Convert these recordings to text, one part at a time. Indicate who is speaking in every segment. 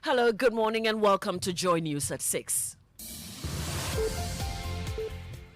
Speaker 1: Hello, good morning, and welcome to Joy News at 6.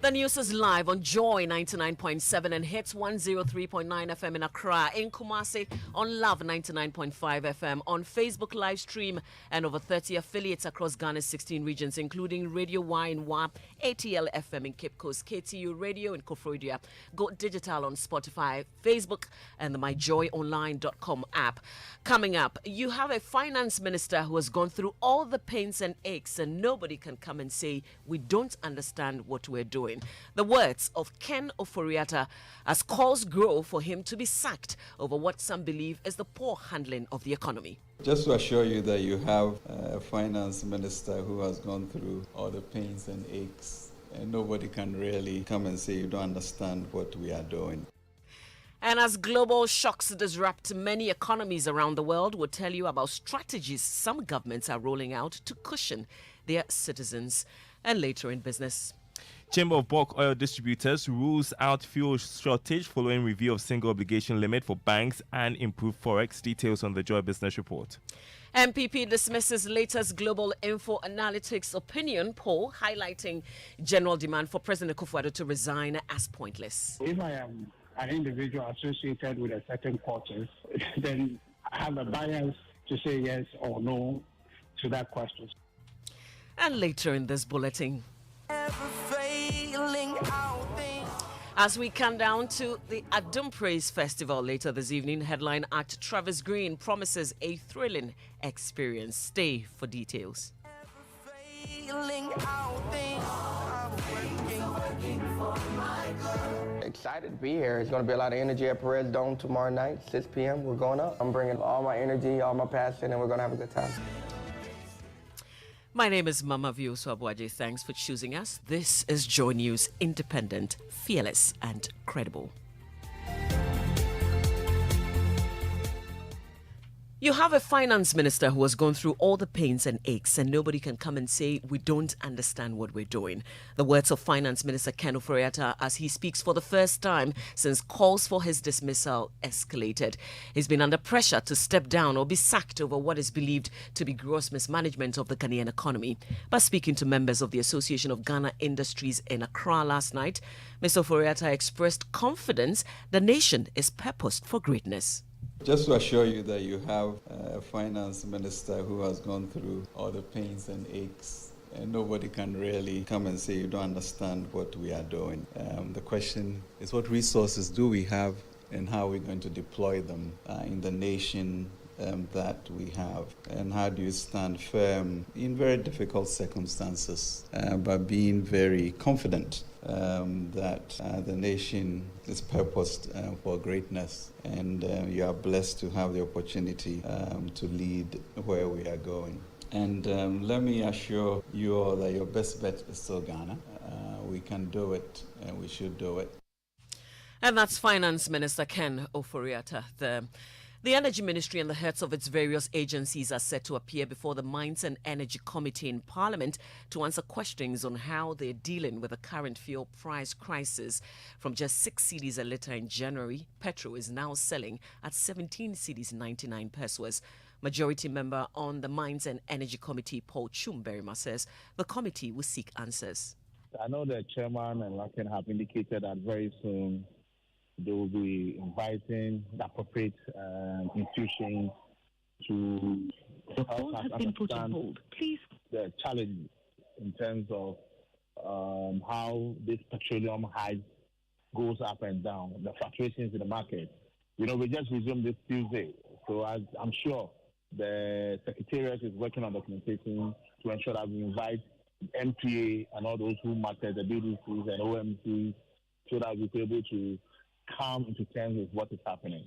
Speaker 1: The news is live on Joy 99.7 and hits 103.9 FM in Accra, in Kumasi on Love 99.5 FM, on Facebook live stream, and over 30 affiliates across Ghana's 16 regions, including Radio Y in WA, ATL FM in Cape Coast, KTU Radio in Koforidua, Go Digital on Spotify, Facebook, and the myjoyonline.com app. Coming up, you have a finance minister who has gone through all the pains and aches, and nobody can come and say we don't understand what we're doing. The words of Ken Ofori-Atta as calls grow for him to be sacked over what some believe is the poor handling of the economy.
Speaker 2: Just to assure you that you have a finance minister who has gone through all the pains and aches, and nobody can really come and say you don't understand what we are doing.
Speaker 1: And as global shocks disrupt many economies around the world, we'll tell you about strategies some governments are rolling out to cushion their citizens. And later in business,
Speaker 3: Chamber of Bulk Oil Distributors rules out fuel shortage following review of single obligation limit for banks and improved forex. Details on the Joy Business Report.
Speaker 1: MPP dismisses latest global info analytics opinion poll highlighting general demand for President Akufo-Addo to resign as pointless.
Speaker 4: If I am an individual associated with a certain quarters, then I have a bias to say yes or no to that question.
Speaker 1: And later in this bulletin, as we count down to the Adum Praise Festival later this evening, headline act Travis Green promises a thrilling experience. Stay for details.
Speaker 5: Excited to be here. It's going to be a lot of energy at Perez Dome tomorrow night, 6 p.m. We're going up. I'm bringing all my energy, all my passion, and we're going to have a good time.
Speaker 1: My name is Mamavi Owusu-Aboagye. Thanks for choosing us. This is Joy News, independent, fearless, and credible. You have a finance minister who has gone through all the pains and aches, and nobody can come and say we don't understand what we're doing. The words of Finance Minister Ken Ofori-Atta as he speaks for the first time since calls for his dismissal escalated. He's been under pressure to step down or be sacked over what is believed to be gross mismanagement of the Ghanaian economy. But speaking to members of the Association of Ghana Industries in Accra last night, Mr. Ofori-Atta expressed confidence the nation is purposed for greatness.
Speaker 2: Just to assure you that you have a finance minister who has gone through all the pains and aches, and nobody can really come and say you don't understand what we are doing. The question is, what resources do we have and how are we going to deploy them in the nation that we have, and how do you stand firm in very difficult circumstances by being very confident that the nation is purposed for greatness, and you are blessed to have the opportunity to lead where we are going. And let me assure you all that your best bet is still Ghana. We can do it, and we should do it.
Speaker 1: And that's Finance Minister Ken Ofori-Atta. The Energy Ministry and the heads of its various agencies are set to appear before the Mines and Energy Committee in Parliament to answer questions on how they're dealing with the current fuel price crisis. From just 6 cedis a litre in January, petrol is now selling at 17 cedis 99 pesos. Majority member on the Mines and Energy Committee, Paul Chumberima, says the committee will seek answers.
Speaker 4: I know the chairman and Laken have indicated that very soon they will be inviting the appropriate institutions to help us understand the challenge in terms of how this petroleum hype goes up and down, the fluctuations in the market. You know, we just resumed this Tuesday, so I'm sure the Secretariat is working on documentation to ensure that we invite MPA and all those who matter, the BDCs and OMCs, so that we'll be able to come into terms with what is happening.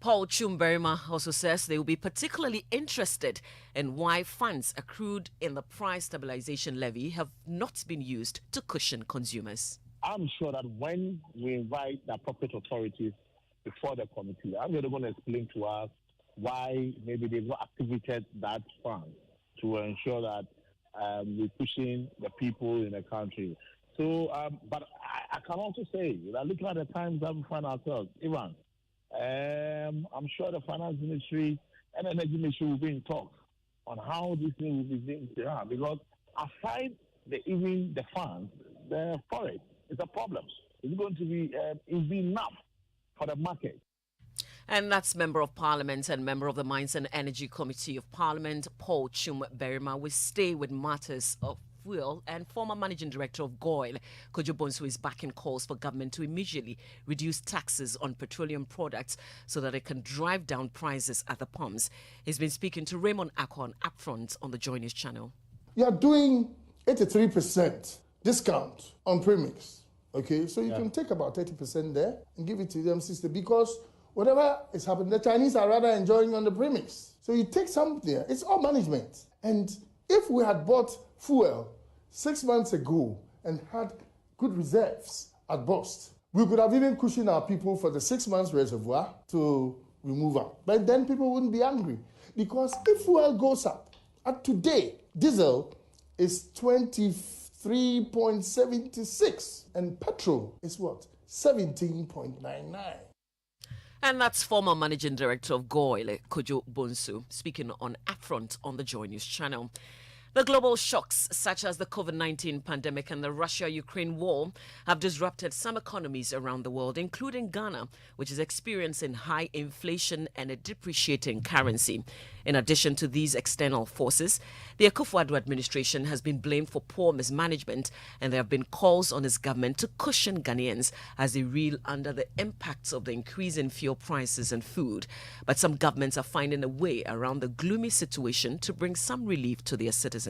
Speaker 1: Paul Chumberima also says they will be particularly interested in why funds accrued in the price stabilization levy have not been used to cushion consumers.
Speaker 4: I'm sure that when we invite the appropriate authorities before the committee, I'm going to explain to us why maybe they've not activated that fund to ensure that we're pushing the people in the country. So, but I can also say that looking at the times that we find ourselves, Iran, I'm sure the finance ministry and energy ministry will be in talks on how these things are. Because aside even the funds, the forest is a problem. It's going to be enough for the market.
Speaker 1: And that's Member of Parliament and Member of the Mines and Energy Committee of Parliament, Paul Chum Berima. We stay with matters of fuel, and former Managing Director of GOIL, Kojo Bonsu, is backing calls for government to immediately reduce taxes on petroleum products so that it can drive down prices at the pumps. He's been speaking to Raymond Akon upfront on the Joy News channel.
Speaker 6: You are doing 83% discount on premix, okay? So you can take about 30% there and give it to them, sister, because whatever is happening, the Chinese are rather enjoying on the premix. So you take some there. It's all management. And if we had bought fuel 6 months ago and had good reserves at Bost, we could have even cushioned our people for the 6 months reservoir to remove out. But then people wouldn't be angry. Because if fuel goes up, at today, diesel is 23.76 and petrol is what? 17.99.
Speaker 1: And that's former Managing Director of GOIL, Kojo Bonsu, speaking on Upfront on the Joy News channel. The global shocks, such as the COVID-19 pandemic and the Russia-Ukraine war, have disrupted some economies around the world, including Ghana, which is experiencing high inflation and a depreciating currency. In addition to these external forces, the Akufo-Addo administration has been blamed for poor mismanagement, and there have been calls on its government to cushion Ghanaians as they reel under the impacts of the increase in fuel prices and food. But some governments are finding a way around the gloomy situation to bring some relief to their citizens.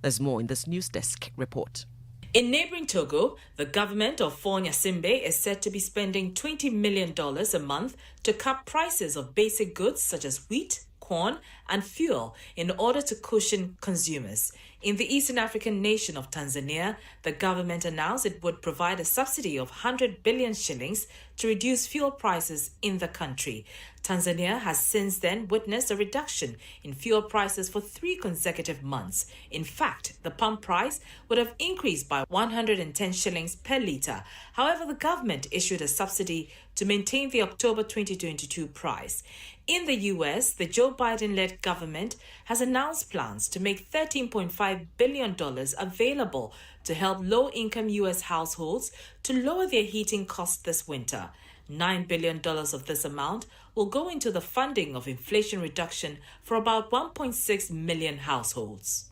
Speaker 1: There's more in this News Desk report.
Speaker 7: In neighboring Togo, the government of Faure Gnassingbé is said to be spending $20 million a month to cut prices of basic goods such as wheat, corn, and fuel in order to cushion consumers. In the Eastern African nation of Tanzania, the government announced it would provide a subsidy of 100 billion shillings to reduce fuel prices in the country. Tanzania has since then witnessed a reduction in fuel prices for 3 consecutive months. In fact, the pump price would have increased by 110 shillings per litre. However, the government issued a subsidy to maintain the October 2022 price. In the US, the Joe Biden-led government has announced plans to make $13.5 billion available to help low-income US households to lower their heating costs this winter. $9 billion of this amount will go into the funding of inflation reduction for about 1.6 million households.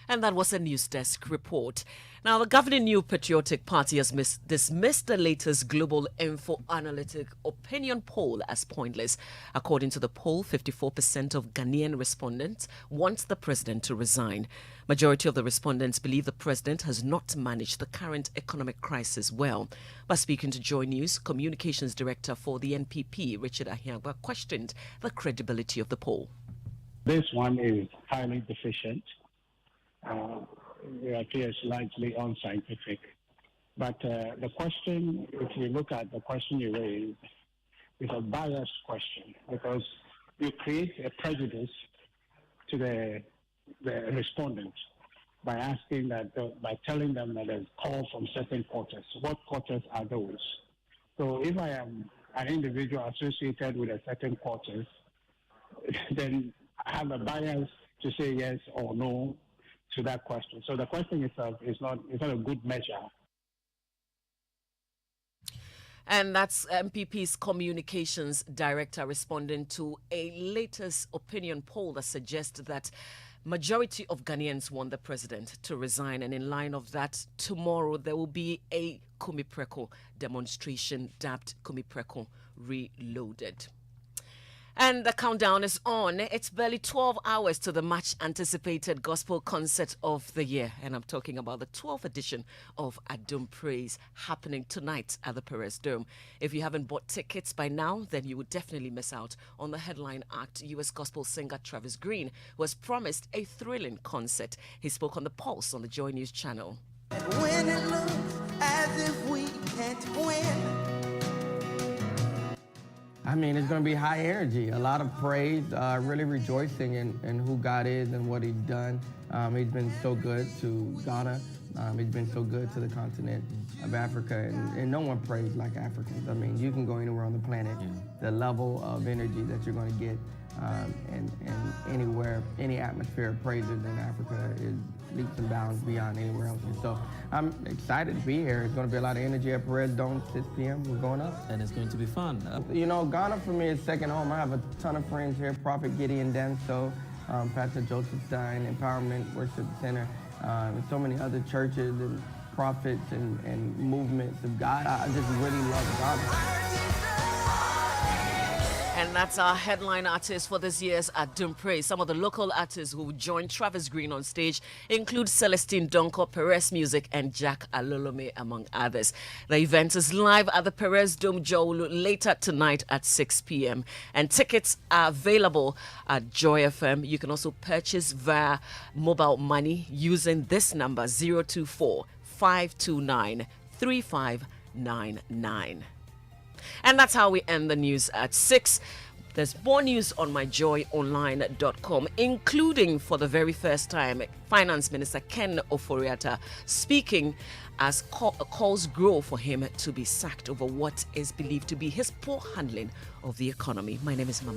Speaker 1: And that was a News Desk report. Now, the governing New Patriotic Party has dismissed the latest Global Info Analytic opinion poll as pointless. According to the poll, 54% of Ghanaian respondents want the president to resign. Majority of the respondents believe the president has not managed the current economic crisis well. By speaking to Joy News, Communications Director for the NPP, Richard Ahiagwa, questioned the credibility of the poll.
Speaker 4: This one is highly deficient. It appears largely unscientific. But the question, if you look at the question you raised, is a biased question because you create a prejudice to the respondents by asking that, by telling them that there's call from certain quarters. What quarters are those? So if I am an individual associated with a certain quarters, then I have a bias to say yes or no to that question. So the question itself is not a good measure.
Speaker 1: And that's MPP's Communications Director responding to a latest opinion poll that suggests that majority of Ghanaians want the president to resign. And in line of that, tomorrow there will be a Kumi Preko demonstration dubbed Kumi Preko Reloaded. And the countdown is on. It's barely 12 hours to the much anticipated gospel concert of the year. And I'm talking about the 12th edition of Adom Praise happening tonight at the Perez Dome. If you haven't bought tickets by now, then you would definitely miss out on the headline act, U.S. gospel singer Travis Green, who has promised a thrilling concert. He spoke on The Pulse on the Joy News channel.
Speaker 8: When it looks as if we can't win.
Speaker 5: I mean, it's going to be high energy, a lot of praise, really rejoicing in who God is and what he's done. He's been so good to Ghana, He's been so good to the continent of Africa, and no one prays like Africans. I mean, you can go anywhere on the planet. The level of energy that you're going to get and anywhere, any atmosphere of praises in Africa is leaps and bounds beyond anywhere else. And so I'm excited to be here. It's going to be a lot of energy at Perez Dome, 6 p.m. We're going up.
Speaker 9: And it's going to be fun.
Speaker 5: You know, Ghana for me is second home. I have a ton of friends here, Prophet Gideon Danso, Pastor Joseph Stein, Empowerment Worship Center, and so many other churches and prophets and movements of God. I just really love Ghana.
Speaker 1: And that's our headline artist for this year's Adum Praise. Some of the local artists who joined Travis Green on stage include Celestine Donko, Perez Music, and Jack Alolome, among others. The event is live at the Perez Dome Jowlu later tonight at 6 p.m. And tickets are available at Joy FM. You can also purchase via mobile money using this number, 024-529-3599. And that's how we end the news at 6. There's more news on myjoyonline.com, including for the very first time, Finance Minister Ken Ofori-Atta speaking as calls grow for him to be sacked over what is believed to be his poor handling of the economy. My name is Mamavi.